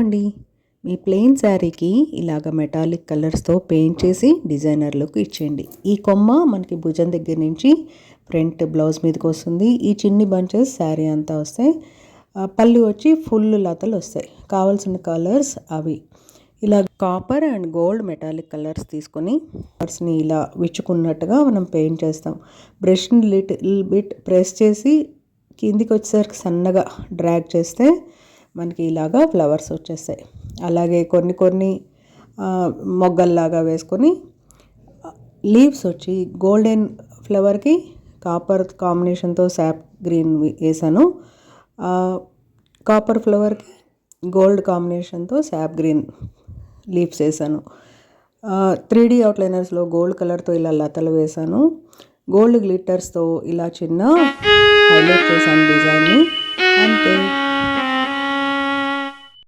అండి, మీ ప్లెయిన్ శారీకి ఇలాగ మెటాలిక్ కలర్స్తో పెయింట్ చేసి డిజైనర్ లుక్ ఇచ్చేయండి. ఈ కొమ్మ మనకి భుజం దగ్గర నుంచి ఫ్రంట్ బ్లౌజ్ మీదకి వస్తుంది. ఈ చిన్ని బంచెస్ శారీ అంతా వస్తాయి. పళ్ళు వచ్చి ఫుల్ లతలు వస్తాయి. కావాల్సిన కలర్స్ అవి. ఇలా copper and gold metallic colours తీసుకొని కలర్స్ని ఇలా విచ్చుకున్నట్టుగా మనం పెయింట్ చేస్తాం. బ్రష్ని లిటిల్ బిట్ ప్రెస్ చేసి కిందికి వచ్చేసరికి సన్నగా డ్రాగ్ చేస్తే మనకి ఇలాగా ఫ్లవర్స్ వచ్చేస్తాయి. అలాగే కొన్ని మొగ్గల్లాగా వేసుకొని లీవ్స్ వచ్చి గోల్డెన్ ఫ్లవర్కి కాపర్ కాంబినేషన్తో శాప్ గ్రీన్ వేసాను. కాపర్ ఫ్లవర్కి గోల్డ్ కాంబినేషన్తో శాప్ గ్రీన్ లీవ్స్ వేసాను. 3D అవుట్లైనర్స్లో గోల్డ్ కలర్తో ఇలా లతలు వేసాను. గోల్డ్ గ్లిట్టర్స్తో ఇలా చిన్న హైలైట్ చేశాను డిజైన్ని. అంతే.